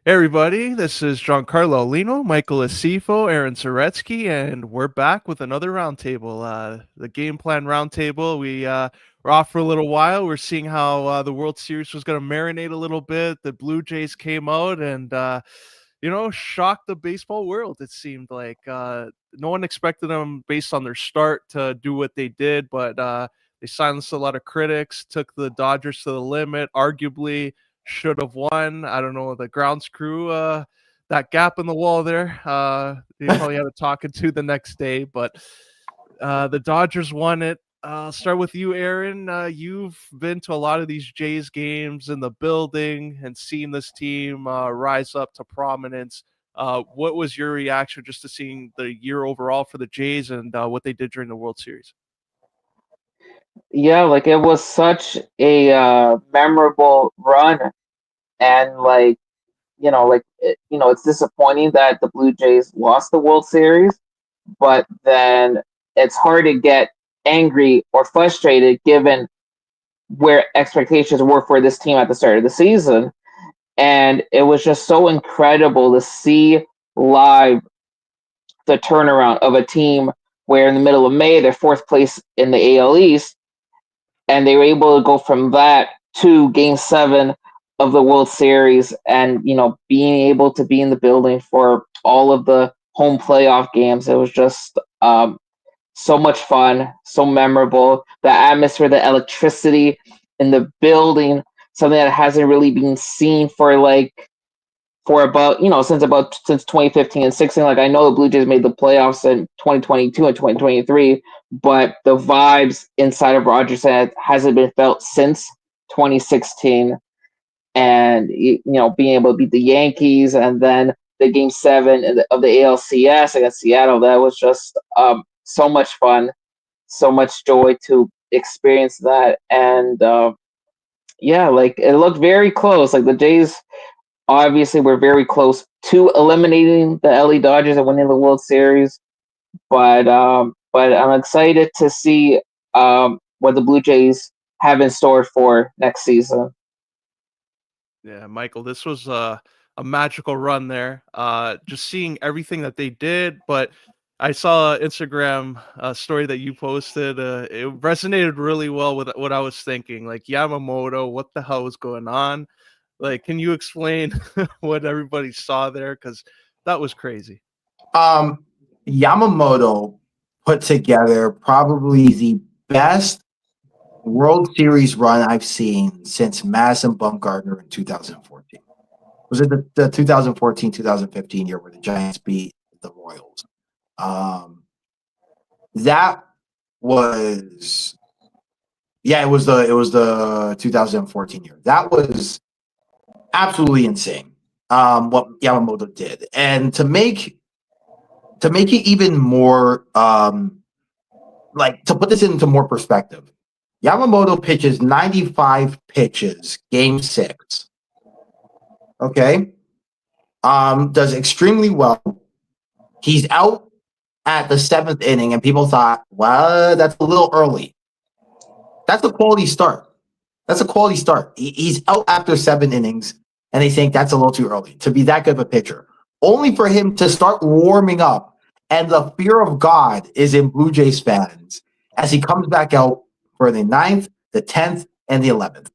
Hey everybody, this is Giancarlo Aulino, Michael Asiffo, Aaron Zaretsky, and we're back with another roundtable. The game plan roundtable. We're off for a little while. We're seeing how the World Series was going to marinate a little bit. The Blue Jays came out and shocked the baseball world. It seemed like no one expected them based on their start to do what they did, but they silenced a lot of critics, took the Dodgers to the limit, arguably should have won. I don't know, the grounds crew, that gap in the wall there, they probably had a talking to the next day, but the Dodgers won it. I'll start with you, Aaron. You've been to a lot of these Jays games in the building and seen this team rise up to prominence. What was your reaction just to seeing the year overall for the Jays and what they did during the World Series? Yeah, like it was such a memorable run, and it's disappointing that the Blue Jays lost the World Series, but then it's hard to get angry or frustrated given where expectations were for this team at the start of the season. And it was just so incredible to see live the turnaround of a team where in the middle of May they're fourth place in the AL East, and they were able to go from that to Game 7 of the World Series, and being able to be in the building for all of the home playoff games. It was just so much fun, so memorable. The atmosphere, the electricity in the building, something that hasn't really been seen for about since 2015 and 16. Like, I know the Blue Jays made the playoffs in 2022 and 2023, but the vibes inside of Rogers hasn't been felt since 2016. And being able to beat the Yankees, and then the Game 7 of the ALCS against Seattle, that was just so much fun, so much joy to experience that. And yeah, like it looked very close. Like the Jays obviously were very close to eliminating the LA Dodgers and winning the World Series, but I'm excited to see what the Blue Jays have in store for next season. Yeah, Michael, this was a magical run there. Just seeing everything that they did, but I saw an Instagram story that you posted. It resonated really well with what I was thinking. Like Yamamoto, what the hell was going on? Like, can you explain what everybody saw there? Because that was crazy. Um, Yamamoto put together probably the best World Series run I've seen since Madison Bumgarner in 2014. Was it the 2014-2015 year where the Giants beat the Royals? That was it was the 2014 year. That was absolutely insane. What Yamamoto did, and to make it even more to put this into more perspective, Yamamoto pitches 95 pitches, game 6. Okay. Does extremely well. He's out at the 7th inning, and people thought, well, that's a little early. That's a quality start. He's out after 7 innings, and they think that's a little too early to be that good of a pitcher. Only for him to start warming up, and the fear of God is in Blue Jays fans as he comes back out for the 9th, the 10th, and the 11th.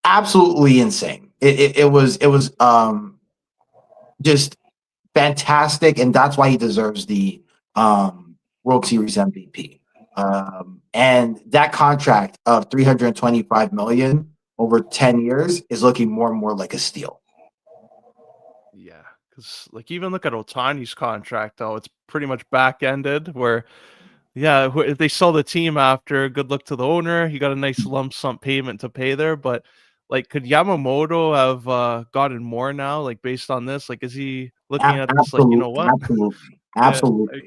Absolutely insane. It was just fantastic, and that's why he deserves the World Series MVP. And that contract of $325 million over 10 years is looking more and more like a steal. Yeah, because like even look at Otani's contract, though it's pretty much back ended. Where if they sell the team after, good luck to the owner. He got a nice lump sum payment to pay there, but like, could Yamamoto have gotten more now? Like based on this, like, is he looking at this like, you know what? Absolutely.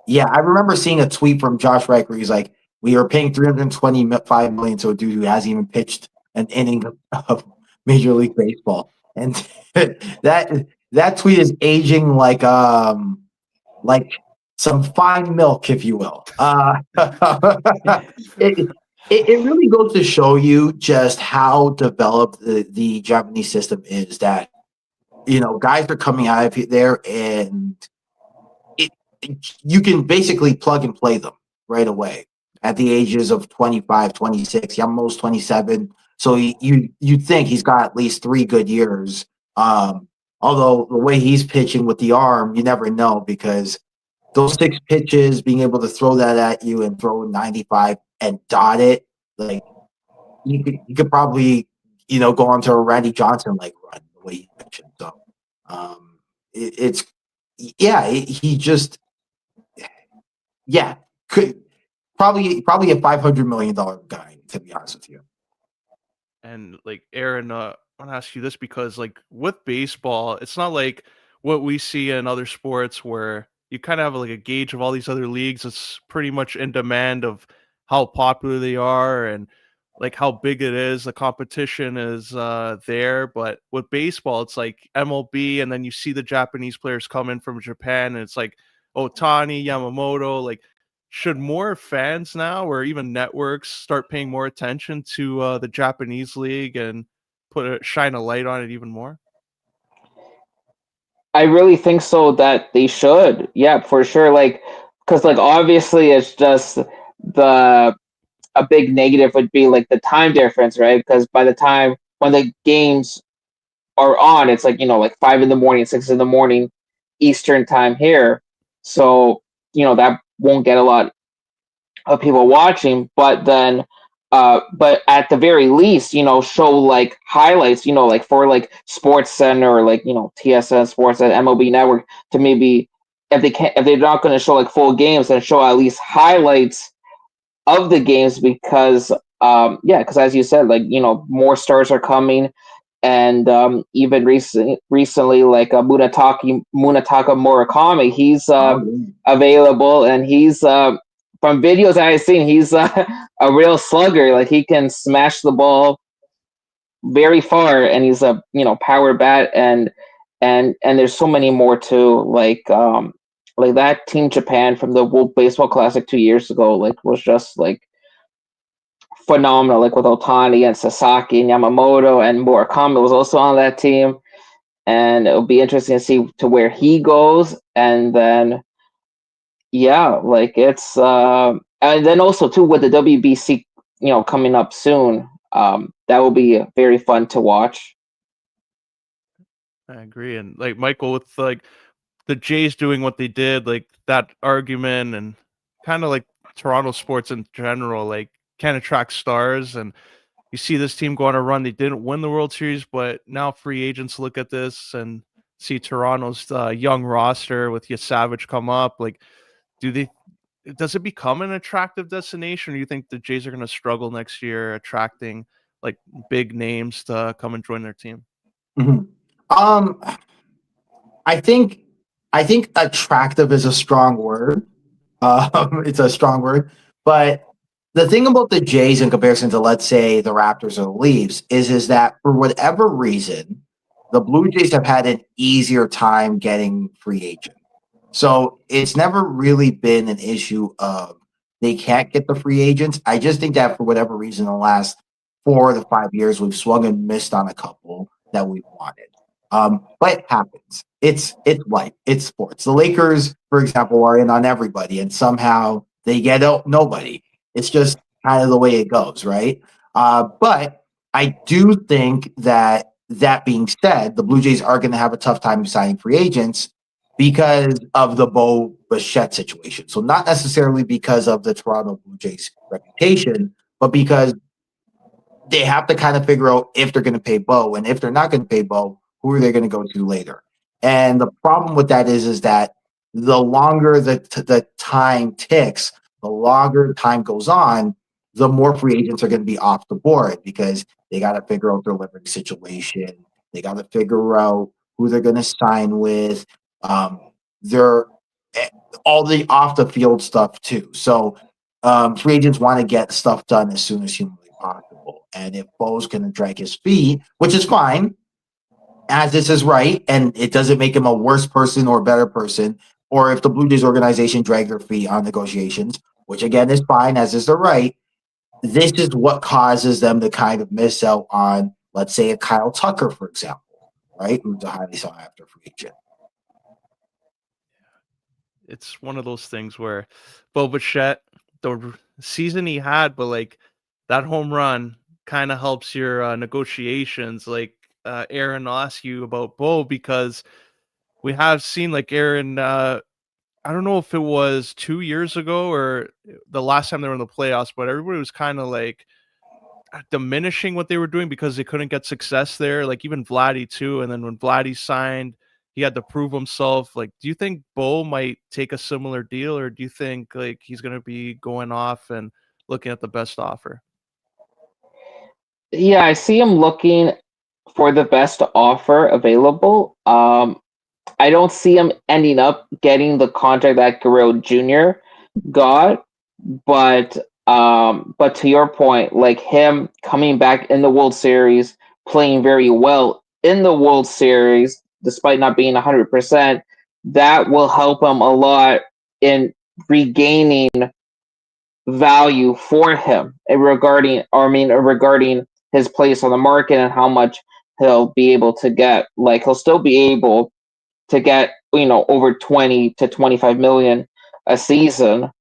Yeah, I remember seeing a tweet from Josh Reich where he's like, "We are paying $325 million to a dude who hasn't even pitched an inning of Major League Baseball," and that tweet is aging like some fine milk, if you will. It really goes to show you just how developed the Japanese system is, that, guys are coming out of there, and you can basically plug and play them right away at the ages of 25, 26. Yamamoto's 27. So you'd think he's got at least 3 good years. Although the way he's pitching with the arm, you never know, because those 6 pitches, being able to throw that at you and throw 95 and dot it, like you could probably go on to a Randy Johnson like run the way he mentioned. So it's he just could probably a $500 million guy, to be honest with you. And like Aaron, I want to ask you this, because like with baseball, it's not like what we see in other sports where you kind of have like a gauge of all these other leagues. It's pretty much in demand of how popular they are and like how big it is. The competition is there, but with baseball, it's like MLB, and then you see the Japanese players come in from Japan, and it's like Otani, Yamamoto. Like, should more fans now, or even networks, start paying more attention to the Japanese league and shine a light on it even more? I really think so that they should. Yeah, for sure. Like, because like obviously it's just the a big negative would be like the time difference, right? Because by the time when the games are on, it's like like 5 in the morning, 6 in the morning Eastern time here. So that won't get a lot of people watching. But then, but at the very least, show like highlights, like for like Sports Center or like TSN Sports at MLB Network, to maybe if they're not going to show like full games, then show at least highlights of the games, because because as you said, like more stars are coming, and even recently like Munetaka Murakami, he's available, and he's from videos I've seen, he's a real slugger. Like he can smash the ball very far, and he's a power bat, and there's so many more too. Like that Team Japan from the World Baseball Classic 2 years ago, like was just like phenomenal. Like with Otani and Sasaki and Yamamoto, and Murakami was also on that team, and it'll be interesting to see to where he goes. And then like it's and then also too with the WBC coming up soon, that will be very fun to watch. I agree. And like Michael, with like the Jays doing what they did, like that argument, and kind of like Toronto sports in general, like can attract stars. And you see this team go on a run. They didn't win the World Series, but now free agents look at this and see Toronto's young roster with Savage come up. Like, does it become an attractive destination, or do you think the Jays are going to struggle next year attracting like big names to come and join their team? Mm-hmm. I think attractive is a strong word. It's a strong word, but the thing about the Jays in comparison to, let's say, the Raptors or the Leafs is that for whatever reason, the Blue Jays have had an easier time getting free agents. So it's never really been an issue of they can't get the free agents. I just think that for whatever reason, the last 4 to 5 years, we've swung and missed on a couple that we wanted. But it happens. It's life. It's sports. The Lakers, for example, are in on everybody, and somehow they get out nobody. It's just kind of the way it goes, right? But I do think that being said, the Blue Jays are going to have a tough time signing free agents because of the Bo Bichette situation. So not necessarily because of the Toronto Blue Jays reputation, but because they have to kind of figure out if they're going to pay Bo, and if they're not going to pay Bo, who are they going to go to later? And the problem with that is that the longer the time ticks, the longer time goes on, the more free agents are going to be off the board, because they got to figure out their living situation. They got to figure out who they're going to sign with. They're all the off the field stuff too. So free agents want to get stuff done as soon as humanly possible. And if Bo's going to drag his feet, which is fine, as this is right, and it doesn't make him a worse person or a better person, or if the Blue Jays organization drag their feet on negotiations, which again is fine, as is their right, this is what causes them to kind of miss out on, let's say, a Kyle Tucker, for example, right? Who's a highly sought after free agent. It's one of those things where Bo Bichette, the season he had, but like that home run kind of helps your negotiations. Like Aaron, I'll ask you about Bo because we have seen like Aaron. I don't know if it was 2 years ago or the last time they were in the playoffs, but everybody was kind of like diminishing what they were doing because they couldn't get success there. Like even Vladdy too. And then when Vladdy signed, he had to prove himself. Like, do you think Bo might take a similar deal, or do you think like he's going to be going off and looking at the best offer? Yeah, I see him looking for the best offer available. I don't see him ending up getting the contract that Guerrero Jr. got, but to your point, like him coming back in the World Series, playing very well in the World Series, despite not being 100%, that will help him a lot in regaining value for him regarding his place on the market and how much he'll be able to get. Like he'll still be able to get, over 20 to 25 million a season.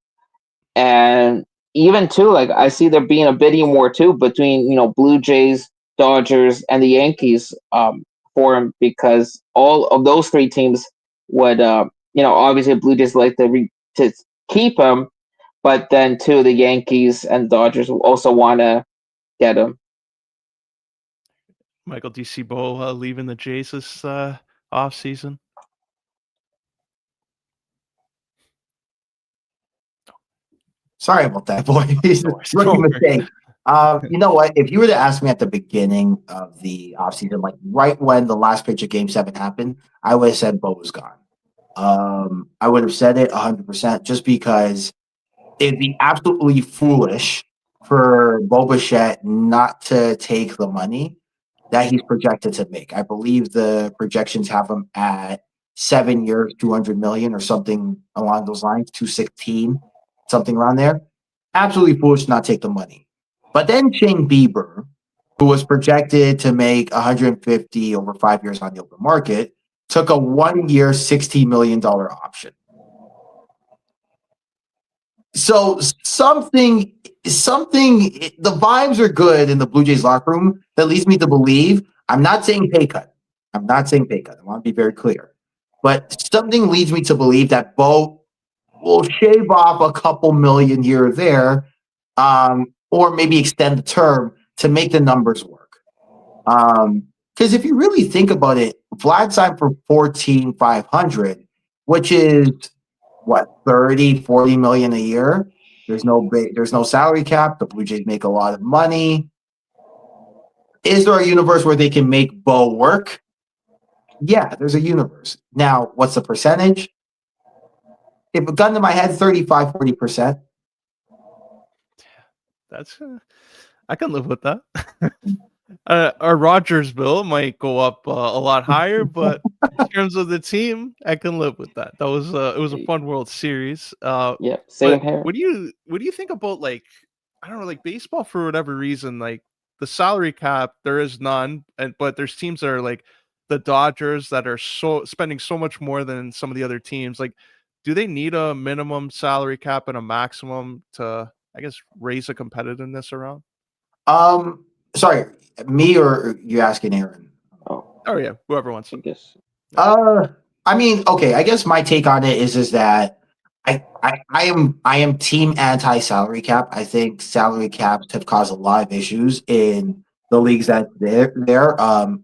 And even too, like I see there being a bidding war too between, Blue Jays, Dodgers, and the Yankees for him, because all of those three teams would, obviously Blue Jays like to keep him, but then too the Yankees and Dodgers also want to get him. Michael, do you see Bo leaving the Jays this off season? Sorry about that, boy. Rookie mistake. You know what? If you were to ask me at the beginning of the offseason, like right when the last pitch of Game 7 happened, I would have said Bo was gone. I would have said it 100% just because it'd be absolutely foolish for Bo Bichette not to take the money that he's projected to make. I believe the projections have him at 7 years, 200 million or something along those lines, 216, something around there. Absolutely foolish to not take the money. But then Shane Bieber, who was projected to make 150 over 5 years on the open market, took a 1 year, $16 million option. So something, the vibes are good in the Blue Jays locker room that leads me to believe. I'm not saying pay cut. I want to be very clear. But something leads me to believe that Bo will shave off a couple million here or there, or maybe extend the term to make the numbers work. Because if you really think about it, Vlad signed for 14,500, which is what, 30, 40 million a year. There's no salary cap. The Blue Jays make a lot of money. Is there a universe where they can make Bo work? Yeah, there's a universe. Now, what's the percentage? If a gun to my head, 35, 40%. That's I can live with that. Our Rogers bill might go up a lot higher, but in terms of the team, I can live with that. That was it was a fun World Series. Yeah, same But here. what do you think about, like, I don't know, like baseball, for whatever reason, like the salary cap, there is none, but there's teams that are like the Dodgers that are spending so much more than some of the other teams. Like, do they need a minimum salary cap and a maximum to, I guess, raise the competitiveness around? Sorry, me or you asking Aaron? Oh yeah, whoever wants I to. guess. I mean, okay. I guess my take on it is that I am team anti salary cap. I think salary caps have caused a lot of issues in the leagues that they're there.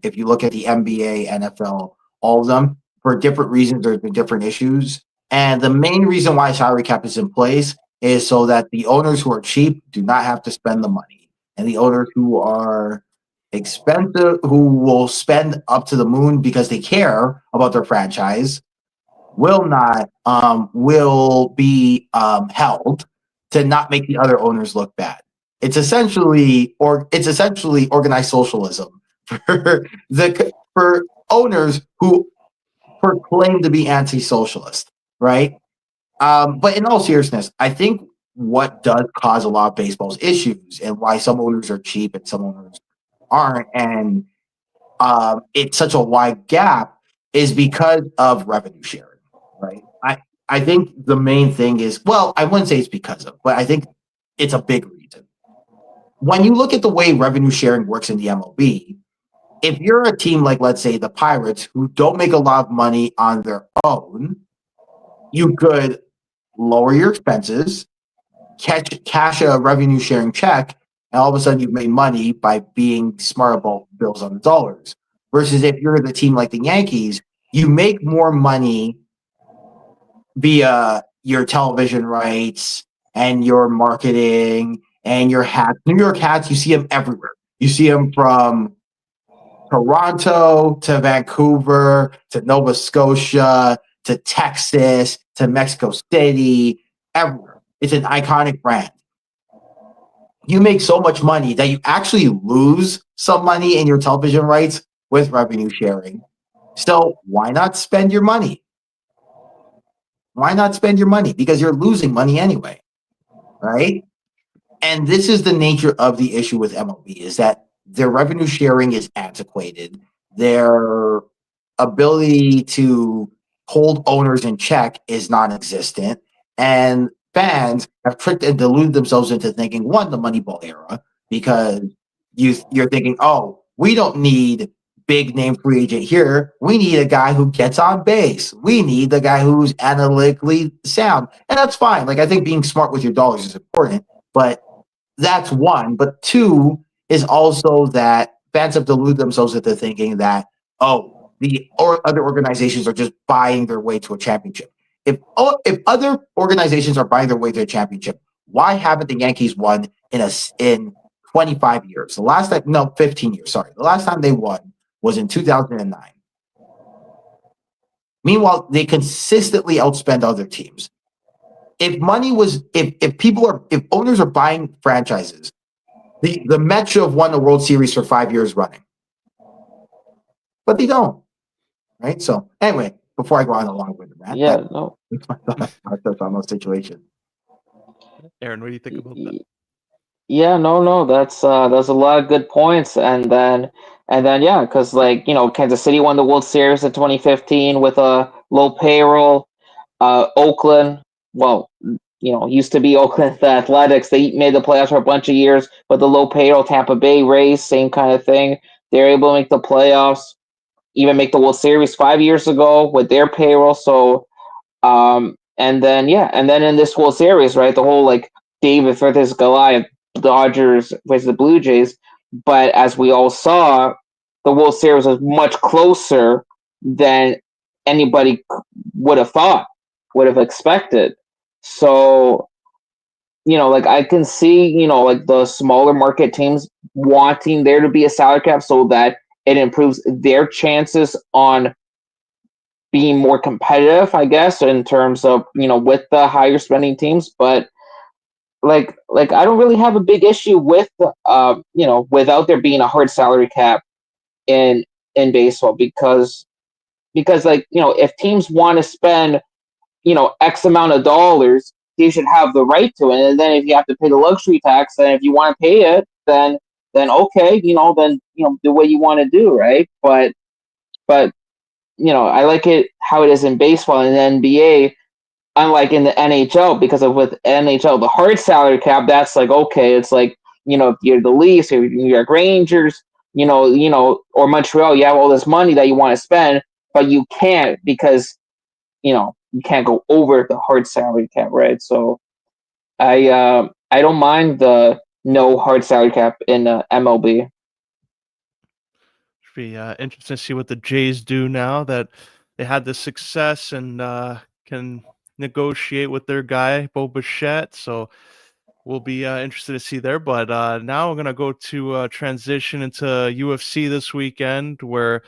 If you look at the NBA, NFL, all of them, for different reasons, there's been different issues. And the main reason why salary cap is in place is so that the owners who are cheap do not have to spend the money, and the owners who are expensive, who will spend up to the moon because they care about their franchise, will be held to not make the other owners look bad. It's essentially organized socialism for owners who proclaim to be anti-socialist, right? But in all seriousness, I think what does cause a lot of baseball's issues and why some owners are cheap and some owners aren't. And it's such a wide gap is because of revenue sharing, right? I think the main thing is, well, I wouldn't say it's because of, but I think it's a big reason. When you look at the way revenue sharing works in the MLB, if you're a team like, let's say, the Pirates, who don't make a lot of money on their own, you could lower your expenses, cash a revenue sharing check, and all of a sudden you've made money by being smart about bills on the dollars. Versus if you're the team like the Yankees, you make more money via your television rights and your marketing and your hats. New York hats, you see them everywhere. You see them from Toronto to Vancouver to Nova Scotia to Texas to Mexico City, everywhere. It's an iconic brand. You make so much money that you actually lose some money in your television rights with revenue sharing. So why not spend your money? Why not spend your money? Because you're losing money anyway, right? And this is the nature of the issue with MLB is that their revenue sharing is antiquated. Their ability to hold owners in check is non-existent. And fans have tricked and deluded themselves into thinking, one, the Moneyball era, because you're thinking, oh, we don't need big name free agent here. We need a guy who gets on base. We need the guy who's analytically sound. And that's fine. Like, I think being smart with your dollars is important, but that's one. But two is also that fans have deluded themselves into thinking that, oh, other organizations are just buying their way to a championship. If other organizations are buying their way to a championship, why haven't the Yankees won in 25 years? 15 years, sorry. The last time they won was in 2009. Meanwhile, they consistently outspend other teams. If owners are buying franchises, the Mets should have won the World Series for 5 years running. But they don't. Right? So anyway, before I go on a long-winded rant, that's my thoughts on those situations. Aaron, what do you think about that? Yeah, no, that's a lot of good points, and then yeah, because Kansas City won the World Series in 2015 with a low payroll. Oakland, well, used to be Oakland Athletics. They made the playoffs for a bunch of years, but the low payroll Tampa Bay Rays, same kind of thing. They're able to make the playoffs, even make the World Series 5 years ago with their payroll. So, and then in this World Series, right, the whole David versus Goliath, Dodgers versus the Blue Jays. But as we all saw, the World Series was much closer than anybody would have thought, would have expected. So, I can see, the smaller market teams wanting there to be a salary cap so that it improves their chances on being more competitive, I guess, in terms of, with the higher spending teams. But I don't really have a big issue with, without there being a hard salary cap in baseball because if teams want to spend, X amount of dollars, they should have the right to it. And then if you have to pay the luxury tax, and if you want to pay it, then okay, then do what you want to do, right? But I like it how it is in baseball and the NBA, unlike in the NHL, because with NHL the hard salary cap, that's okay, it's if you're the Leafs or New York Rangers, or Montreal, you have all this money that you want to spend, but you can't because you can't go over the hard salary cap, right? So I don't mind the no hard salary cap in MLB. Should be interesting to see what the Jays do now that they had the success and can negotiate with their guy Bo Bichette. So we'll be interested to see there. But now we're gonna go to transition into UFC this weekend, where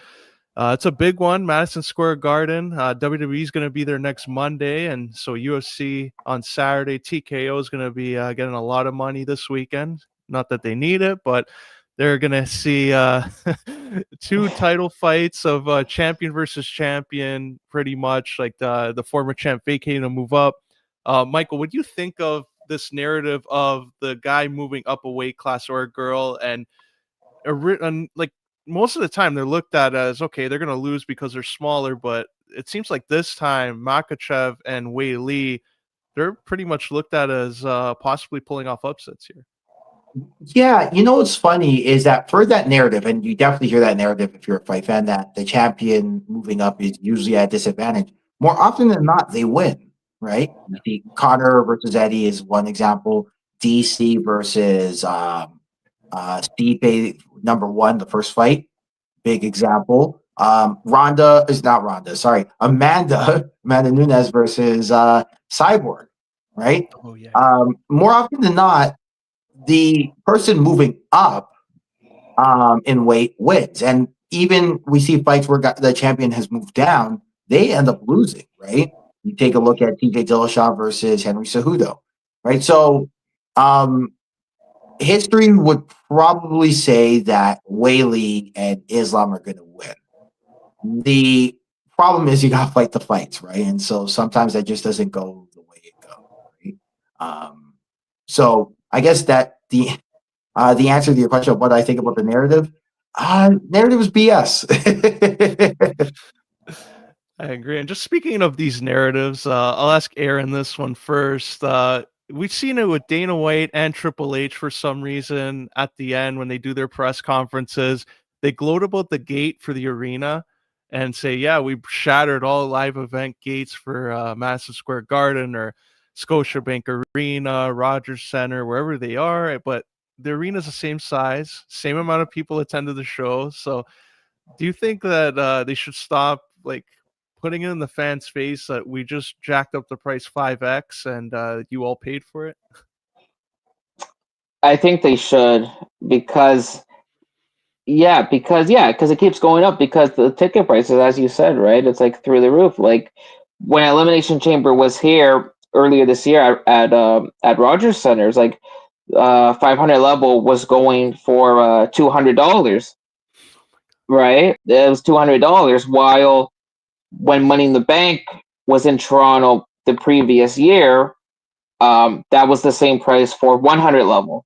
it's a big one, Madison Square Garden. WWE is going to be there next Monday, and so UFC on Saturday. TKO is going to be getting a lot of money this weekend. Not that they need it, but they're going to see two title fights of champion versus champion, pretty much like the former champ vacating to move up. Michael, what do you think of this narrative of the guy moving up a weight class or a girl, and like most of the time they're looked at as, okay, they're going to lose because they're smaller, but it seems like this time Makhachev and Wei Li, they're pretty much looked at as possibly pulling off upsets here. Yeah, what's funny is that for that narrative, and you definitely hear that narrative if you're a fight fan, that the champion moving up is usually at a disadvantage. More often than not, they win, right? You see Connor versus Eddie is one example. DC versus Stipe, number one, the first fight, big example. Amanda Nunes versus Cyborg, right? Oh yeah. More often than not, the person moving up in weight wins. And even we see fights where the champion has moved down, they end up losing, right? You take a look at TJ Dillashaw versus Henry Cejudo, right? So history would probably say that Weili and Islam are going to win. The problem is you got to fight the fights, right? And so sometimes that just doesn't go the way it goes, right? So I guess that the answer to your question of what I think about the narrative is BS. I agree. And just speaking of these narratives, I'll ask Aaron this one first. We've seen it with Dana White and Triple H for some reason at the end when they do their press conferences. They gloat about the gate for the arena and say, yeah, we shattered all live event gates for Madison Square Garden or Scotiabank Arena, Rogers Center, wherever they are. But the arena is the same size, same amount of people attended the show. So do you think that they should stop like putting it in the fans' face that we just jacked up the price 5x and you all paid for it? I think they should because it keeps going up because the ticket prices, as you said, right? It's like through the roof. Like when Elimination Chamber was here earlier this year at Rogers Center, it's like 500 level was going for $200, right? It was $200, while when Money in the Bank was in Toronto the previous year, that was the same price for 100 level.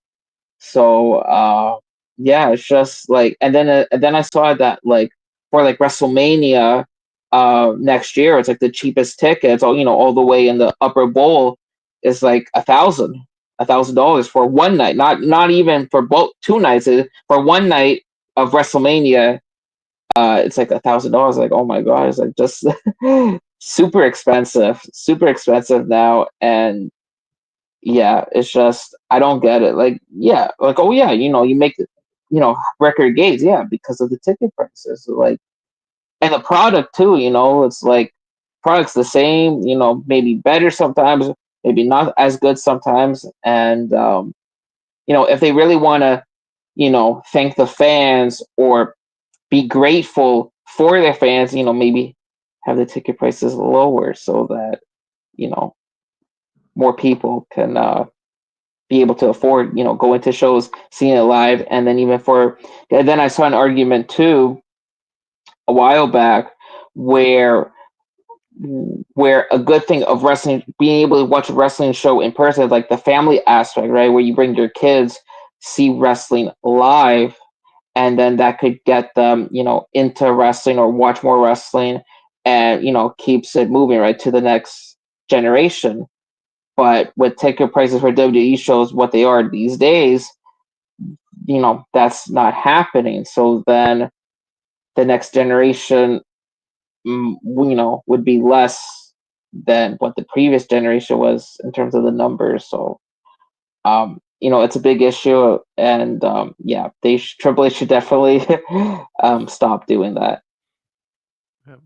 So yeah, it's just like, and then I saw that like for like WrestleMania next year, it's like the cheapest tickets, all the way in the upper bowl is like $1,000 for one night, not even for both 2 nights. For one night of WrestleMania, it's like $1,000. Like, oh my god, it's like just super expensive now. And yeah, it's just, I don't get it. Like, yeah, like, oh yeah, you make record gates, yeah, because of the ticket prices, like, and the product too. It's like product's the same, maybe better sometimes, maybe not as good sometimes. And if they really want to thank the fans or be grateful for their fans, maybe have the ticket prices lower so that more people can be able to afford go into shows, seeing it live. And then then I saw an argument too a while back where a good thing of wrestling, being able to watch a wrestling show in person, like the family aspect, right, where you bring your kids, see wrestling live, and then that could get them into wrestling or watch more wrestling, and keeps it moving right to the next generation. But with ticket prices for WWE shows what they are these days, that's not happening. So then the next generation would be less than what the previous generation was in terms of the numbers. So it's a big issue, and yeah, Triple H should definitely stop doing that.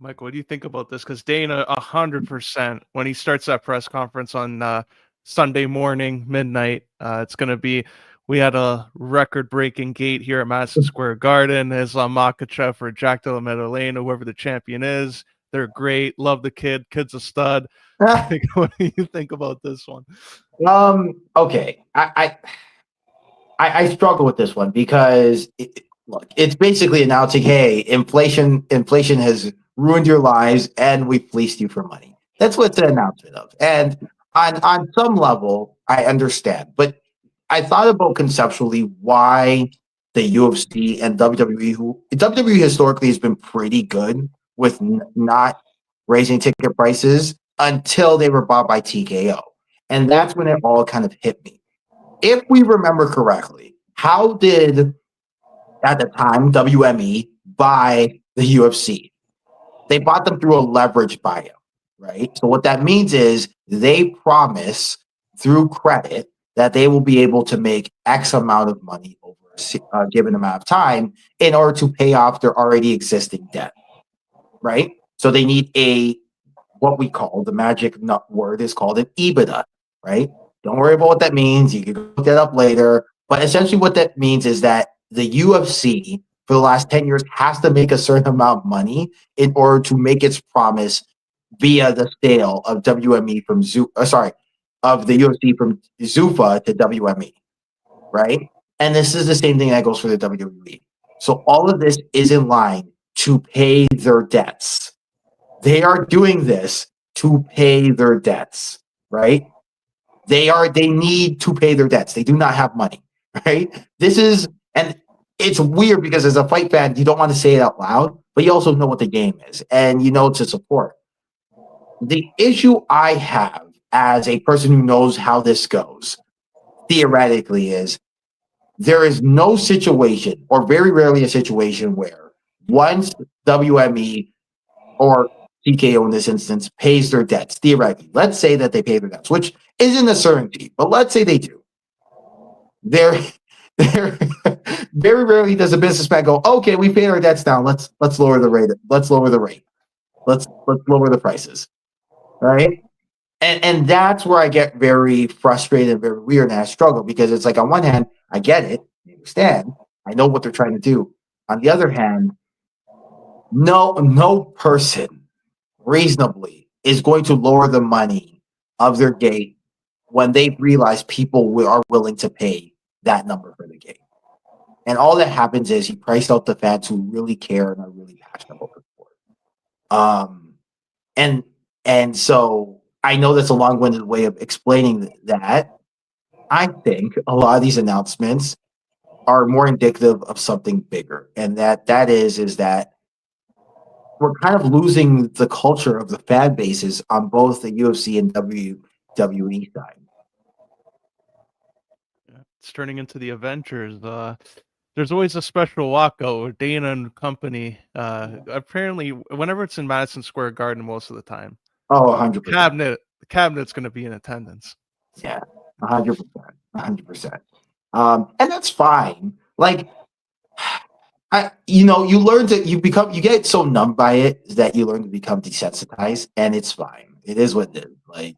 Michael, what do you think about this? Because Dana, 100%, when he starts that press conference on Sunday morning, midnight, it's going to be, we had a record-breaking gate here at Madison Square Garden. Islam Makhachev or Jack Della Maddalena, whoever the champion is. They're great. Love the kid. Kid's a stud. What do you think about this one? Okay. I struggle with this one because look, it's basically announcing, hey, inflation has ruined your lives and we fleeced you for money. That's what it's an announcement of. And on some level, I understand, but I thought about conceptually why the UFC and WWE, who WWE historically has been pretty good with not raising ticket prices until they were bought by TKO, and that's when it all kind of hit me. If we remember correctly, how did at the time WME buy the UFC? They bought them through a leverage buyout, right? So what that means is they promise through credit that they will be able to make X amount of money over a given amount of time in order to pay off their already existing debt, right? So they need a what we call the magic word is called an EBITDA, right? Don't worry about what that means. You can look that up later. But essentially, what that means is that the UFC for the last 10 years has to make a certain amount of money in order to make its promise via the sale of WME from of the UFC from Zuffa to WME, right? And this is the same thing that goes for the WWE. So all of this is in line to pay their debts. They are doing this to pay their debts, right? They need to pay their debts. They do not have money, right? And it's weird because as a fight fan, you don't want to say it out loud, but you also know what the game is and you know to support. The issue I have as a person who knows how this goes, theoretically, is there is no situation, or very rarely a situation, where once WME or TKO in this instance pays their debts, theoretically, let's say that they pay their debts, which isn't a certainty, but let's say they do. There very rarely does a businessman go, okay, we paid our debts now. Let's lower the rate. Let's lower the rate. Let's lower the prices. Right. And that's where I get very frustrated and very weird, and I struggle because it's like on one hand, I get it, I understand, I know what they're trying to do. On the other hand, no person reasonably is going to lower the money of their gate when they realize people are willing to pay that number for the game. And all that happens is he priced out the fans who really care and are really passionate about the sport. And so I know that's a long-winded way of explaining that. I think a lot of these announcements are more indicative of something bigger, and that is that we're kind of losing the culture of the fan bases on both the UFC and WWE side. It's turning into the Avengers. There's always a special walkout with Dana and company. Apparently, whenever it's in Madison Square Garden, most of the time. Oh, 100%. The cabinet's going to be in attendance. Yeah, 100%. 100%. And that's fine. Like, you get so numb by it that you learn to become desensitized, and it's fine. It is what it is. Like,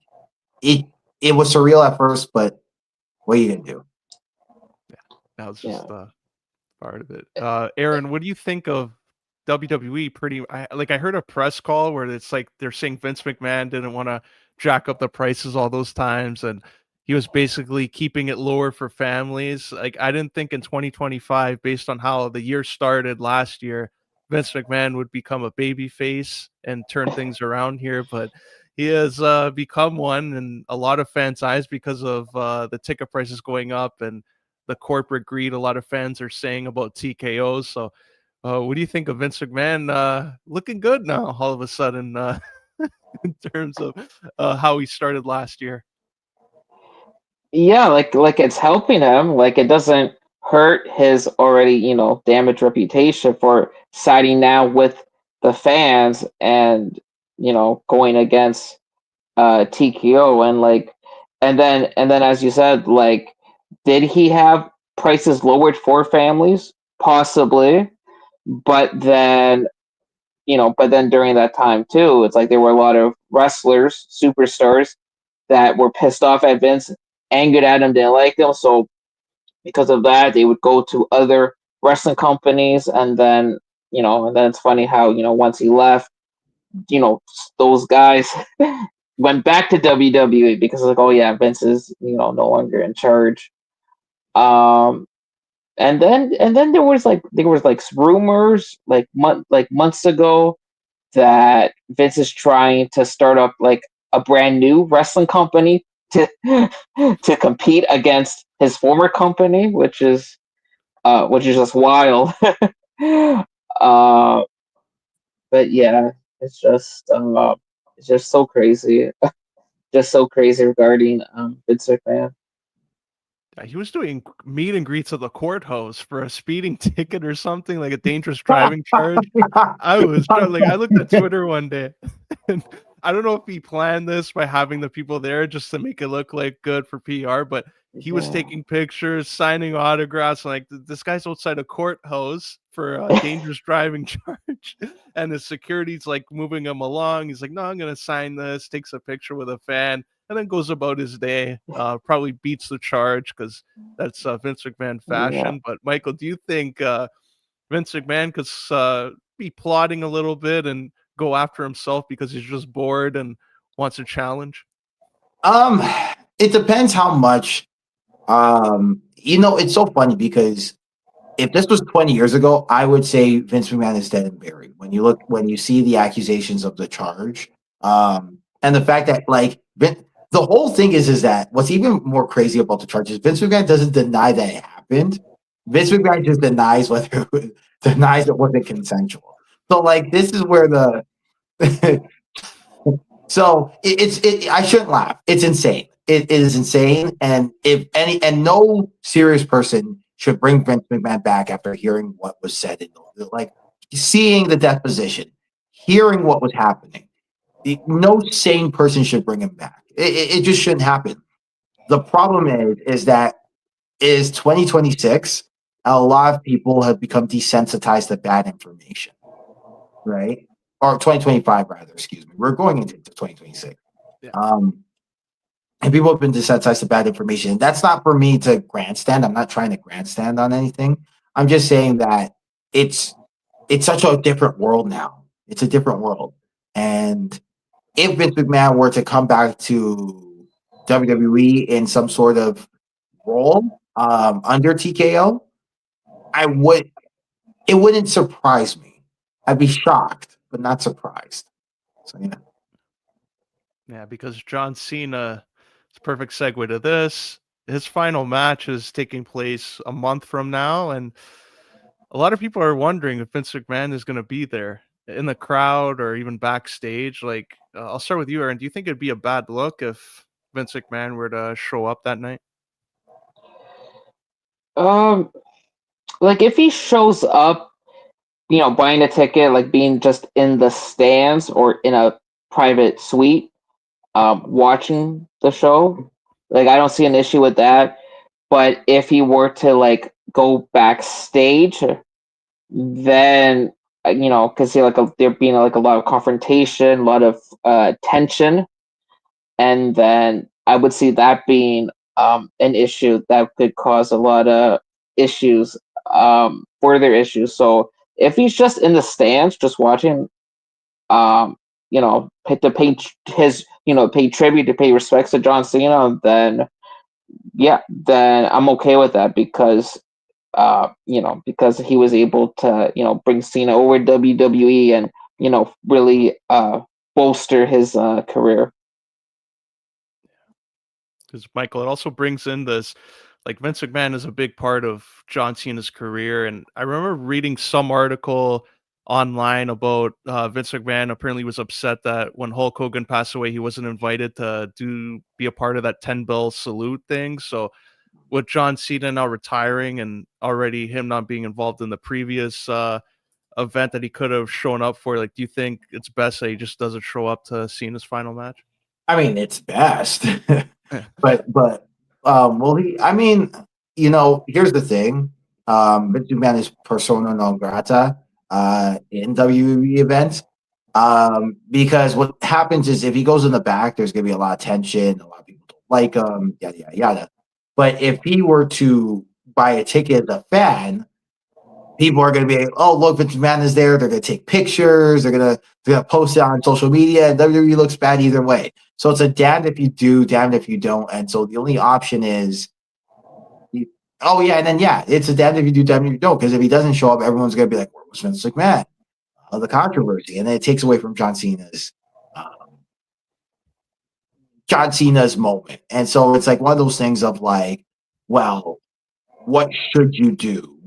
it was surreal at first, but what are you gonna do? Yeah, that was just part of it. Aaron, what do you think of WWE? I heard a press call where it's like they're saying Vince McMahon didn't want to jack up the prices all those times, and he was basically keeping it lower for families. Like, I didn't think in 2025, based on how the year started last year, Vince McMahon would become a baby face and turn things around here, but he has become one in a lot of fans' eyes because of the ticket prices going up and the corporate greed a lot of fans are saying about TKOs. So what do you think of Vince McMahon looking good now all of a sudden in terms of how he started last year? Yeah, like it's helping him. Like it doesn't hurt his already, damaged reputation for siding now with the fans and, going against TKO and then as you said, like, did he have prices lowered for families? Possibly. But then during that time too, it's like there were a lot of wrestlers, superstars that were pissed off at Vince, angered at him, didn't like him. So because of that, they would go to other wrestling companies, and then it's funny how once he left, those guys went back to WWE because like, oh yeah, Vince is no longer in charge. And then there was rumors months ago that Vince is trying to start up like a brand new wrestling company to to compete against his former company, which is just wild. uh, but yeah, it's just so crazy, just so crazy regarding Vince McMahon. Yeah, he was doing meet and greets at the courthouse for a speeding ticket or something, like a dangerous driving charge. I looked at Twitter one day, and I don't know if he planned this by having the people there just to make it look like good for PR, but he was Yeah. taking pictures, signing autographs, like this guy's outside a courthouse for a dangerous driving charge, and the security's like moving him along. He's like, "No, I'm gonna sign this." Takes a picture with a fan, and then goes about his day. Probably beats the charge because that's Vince McMahon Yeah. fashion. But Michael, do you think Vince McMahon could be plotting a little bit and go after himself because he's just bored and wants a challenge? Um, it depends how much. It's so funny because if this was 20 years ago, I would say Vince McMahon is dead and buried. When you see the accusations of the charge, and the fact that the whole thing is that what's even more crazy about the charges, Vince McMahon doesn't deny that it happened. Vince McMahon just denies it wasn't consensual. So this is where the so I shouldn't laugh. It's insane. It is insane. And no serious person should bring Vince McMahon back after hearing what was said seeing the deposition, hearing what was happening. No sane person should bring him back. It just shouldn't happen. The problem is that is 2026. A lot of people have become desensitized to bad information, right? Or 2025 rather, excuse me. We're going into 2026. Yeah. And people have been desensitized to bad information. That's not for me to grandstand. I'm not trying to grandstand on anything. I'm just saying that it's such a different world now. It's a different world. And if Vince McMahon were to come back to WWE in some sort of role under TKO, it wouldn't surprise me. I'd be shocked, but not surprised. So Yeah, because John Cena, it's a perfect segue to this. His final match is taking place a month from now, and a lot of people are wondering if Vince McMahon is going to be there in the crowd or even backstage. I'll start with you, Aaron. Do you think it'd be a bad look if Vince McMahon were to show up that night? If he shows up, buying a ticket, being just in the stands or in a private suite, watching the show, I don't see an issue with that. But if he were to go backstage, then because there being a lot of confrontation, a lot of tension, and then I would see that being an issue that could cause a lot of issues, further issues. So if he's just in the stands, just watching, to pay pay tribute, to pay respects to John Cena, then I'm okay with that because because he was able to bring Cena over WWE and really bolster his career. Because Michael, it also brings in this, Vince McMahon is a big part of John Cena's career, and I remember reading some article online about Vince McMahon apparently was upset that when Hulk Hogan passed away, he wasn't invited to be a part of that 10 bell salute thing. So with John Cena now retiring and already him not being involved in the previous event that he could have shown up for, do you think it's best that he just doesn't show up to Cena's final match? I mean, it's best, but here's the thing. Vince McMahon is persona non grata in WWE events. Because what happens is if he goes in the back, there's gonna be a lot of tension, a lot of people don't like him, yada yada yada. But if he were to buy a ticket as a fan, people are going to be like, oh, look, Vince McMahon is there. They're going to take pictures. They're going to post it on social media. And WWE looks bad either way. So it's a damned if you do, damned if you don't. And so the only option is, it's a damned if you do, damned if you don't. Because if he doesn't show up, everyone's going to be like, where was Vince McMahon? The controversy. And then it takes away from John Cena's John Cena's moment. And so it's like one of those things of like, well, what should you do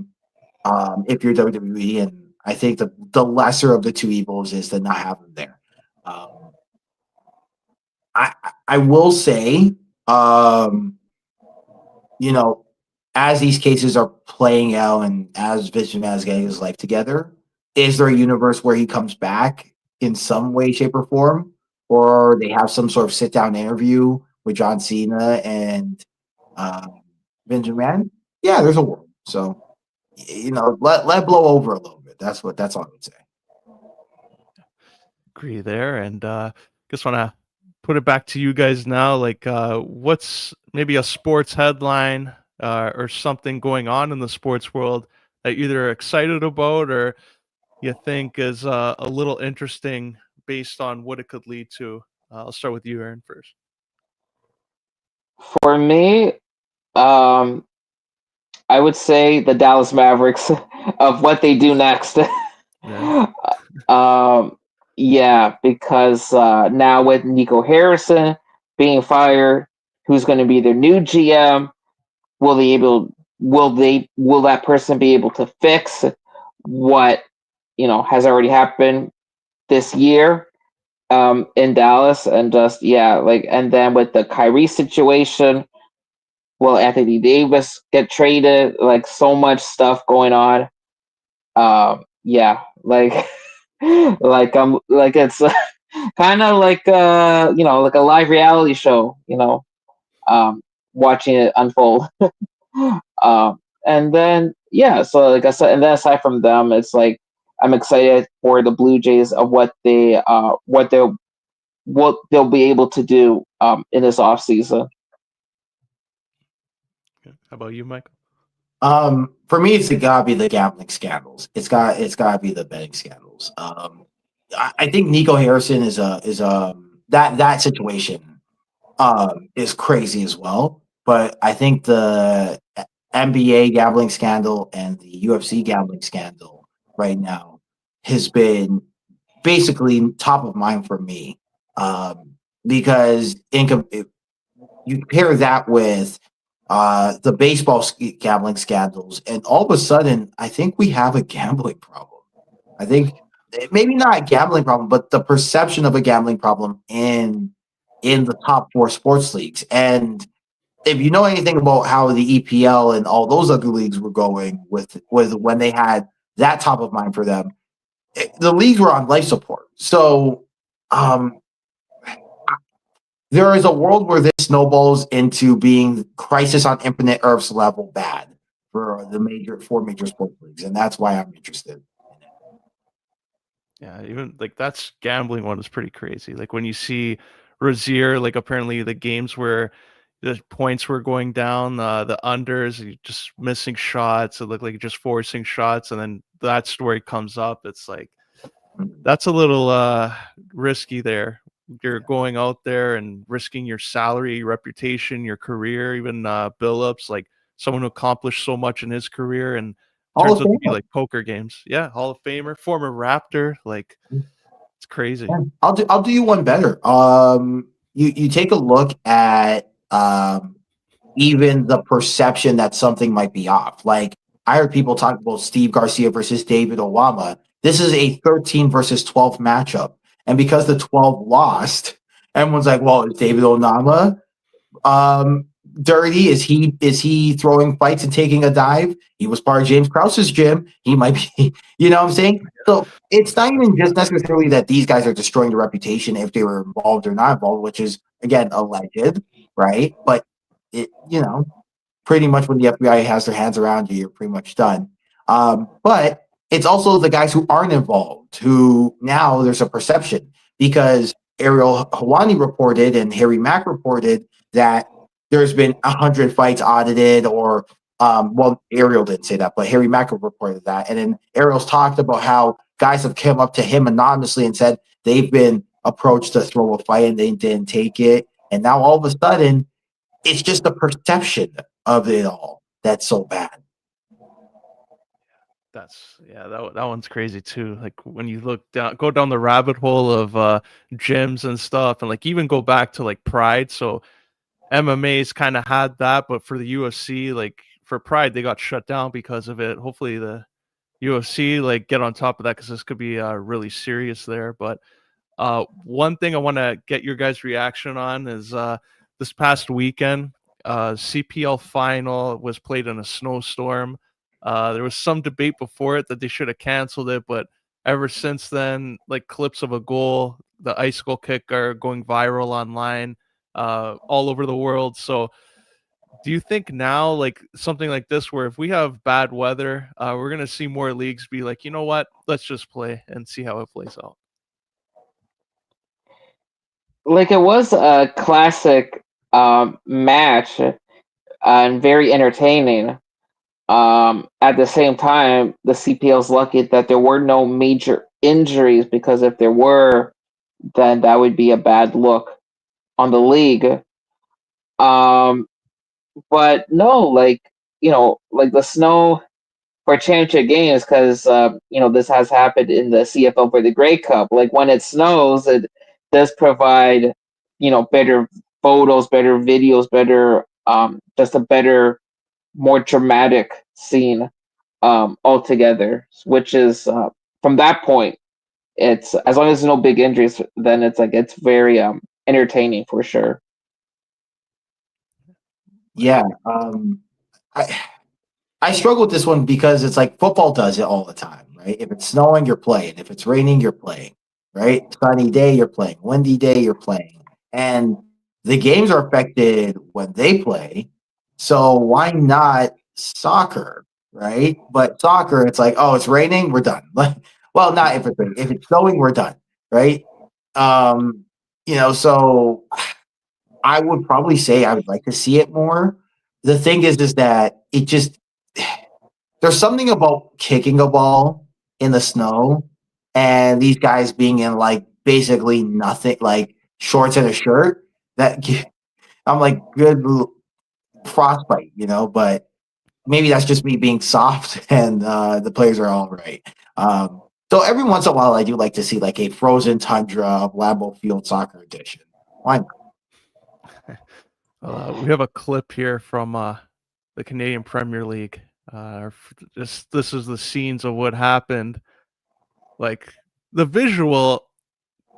if you're WWE? And I think the lesser of the two evils is to not have him there. I will say, you know, as these cases are playing out and as Vince McMahon is getting his life together, is there a universe where he comes back in some way, shape, or form? Or they have some sort of sit down interview with John Cena and Vince McMahon? Yeah, there's a world. So, let blow over a little bit. That's all I would say. Agree there, and just want to put it back to you guys now. Like, what's maybe a sports headline or something going on in the sports world that you're either excited about or you think is a little interesting based on what it could lead to? I'll start with you, Aaron, first. For me, I would say the Dallas Mavericks of what they do next. Yeah. Yeah, because now with Nico Harrison being fired, who's going to be their new GM? Will that person be able to fix what has already happened this year in Dallas? And just and then with the Kyrie situation, will Anthony Davis get traded? Like, so much stuff going on. Yeah, like like it's kind of like like a live reality show, watching it unfold. And then so like I said, and then aside from them, it's like I'm excited for the Blue Jays of what they'll be able to do in this off season. How about you, Michael? For me, it's gotta be the gambling scandals. It's gotta be the betting scandals. I think Nico Harrison is that situation is crazy as well. But I think the NBA gambling scandal and the UFC gambling scandal right now has been basically top of mind for me, because you pair that with the baseball gambling scandals, and all of a sudden, I think we have a gambling problem. I think maybe not a gambling problem, but the perception of a gambling problem in the top four sports leagues. And if you know anything about how the EPL and all those other leagues were going with when they had that top of mind for them, the leagues were on life support. So there is a world where this snowballs into being Crisis on Infinite Earths level bad for the four major sports leagues, and that's why I'm interested. Yeah, even like that's gambling one is pretty crazy. Like when you see Rozier, like apparently the games where the points were going down, the unders, you just missing shots. It looked like just forcing shots, and then that story comes up. It's like that's a little risky there. You're going out there and risking your salary, your reputation, your career, even Billups, like someone who accomplished so much in his career and Hall turns of out to be Famer. like poker games. Yeah, Hall of Famer, former Raptor, like it's crazy. Yeah. I'll do you one better. You take a look at even the perception that something might be off. Like I heard people talk about Steve Garcia versus David Owama. This is a 13 versus 12 matchup. And because the 12 lost, everyone's like, well, is David Owama dirty? Is he throwing fights and taking a dive? He was part of James Krause's gym. He might be, you know what I'm saying? So it's not even just necessarily that these guys are destroying the reputation if they were involved or not involved, which is again alleged, right? But pretty much when the FBI has their hands around you, you're pretty much done. But it's also the guys who aren't involved who now there's a perception because Ariel Hawani reported and Harry Mack reported that there's been 100 fights audited or Ariel didn't say that, but Harry Mack reported that. And then Ariel's talked about how guys have come up to him anonymously and said they've been approached to throw a fight and they didn't take it. And now all of a sudden, it's just the perception of it all that's so bad. That one's crazy too. Like when you go down the rabbit hole of gyms and stuff, and like even go back to like Pride. So MMA's kind of had that, but for the UFC, like for Pride, they got shut down because of it. Hopefully the UFC like get on top of that because this could be really serious there. But one thing I want to get your guys' reaction on is this past weekend, CPL final was played in a snowstorm. There was some debate before it that they should have canceled it, but ever since then, like clips of a goal, the icicle kick are going viral online all over the world. So do you think now, like something like this, where if we have bad weather, we're going to see more leagues be like, you know what, let's just play and see how it plays out? Like, it was a classic match and very entertaining. At the same time, the CPL's lucky that there were no major injuries, because if there were, then that would be a bad look on the league. But no, like, like the snow for championship games, because this has happened in the CFL for the Grey Cup. Like when it snows, it does provide better photos, better videos, better just a better, more dramatic scene altogether. Which is from that point, it's as long as there's no big injuries, then it's very entertaining for sure. Yeah. I struggle with this one because it's like football does it all the time, right? If it's snowing, you're playing. If it's raining, you're playing, right? Sunny day, you're playing. Windy day, you're playing. And the games are affected when they play. So why not soccer, right? But soccer, it's like, oh, it's raining, we're done. Like, well, not if it's raining. If it's snowing, we're done, right? So I would probably say I would like to see it more. The thing is that it just there's something about kicking a ball in the snow and these guys being in like basically nothing, like shorts and a shirt. I'm like, good frostbite, but maybe that's just me being soft and the players are all right. So every once in a while, I do like to see like a frozen tundra of Lambeau Field soccer edition. Why not? We have a clip here from the Canadian Premier League. This is the scenes of what happened. Like the visual,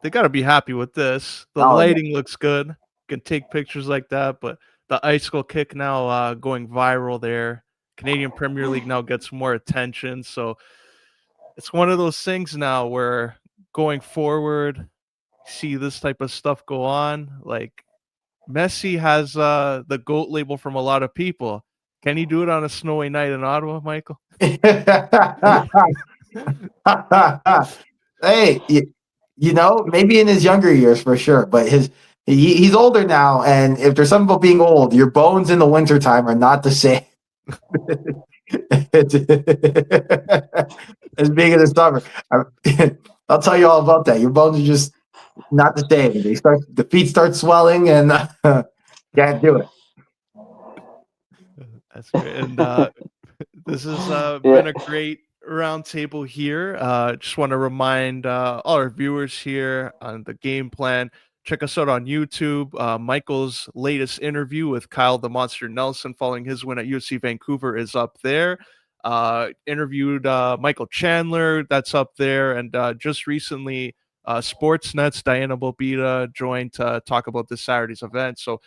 they got to be happy with this. The lighting looks good. You can take pictures like that, but the icicle kick now going viral there. Canadian Premier League now gets more attention. So it's one of those things now where going forward, see this type of stuff go on. Like Messi has the GOAT label from a lot of people. Can he do it on a snowy night in Ottawa, Michael? Hey, maybe in his younger years for sure, but he's older now, and if there's something about being old, your bones in the wintertime are not the same as being in the summer. I'll tell you all about that. Your bones are just not the same. The feet start swelling, and can't do it. That's great. And this has been a great roundtable here. Just want to remind all our viewers here on the game plan. Check us out on YouTube. Michael's latest interview with Kyle the Monster Nelson following his win at UFC Vancouver is up there. Interviewed Michael Chandler, that's up there. And just recently, Sportsnet's Diana Bobita joined to talk about this Saturday's event. So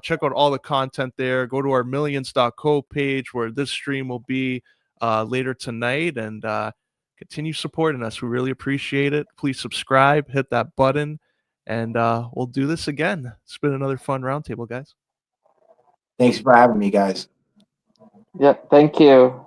check out all the content there. Go to our millions.co page where this stream will be later tonight, and continue supporting us. We really appreciate it. Please subscribe, hit that button, and we'll do this again. It's been another fun roundtable, guys. Thanks for having me, guys. Yep, thank you.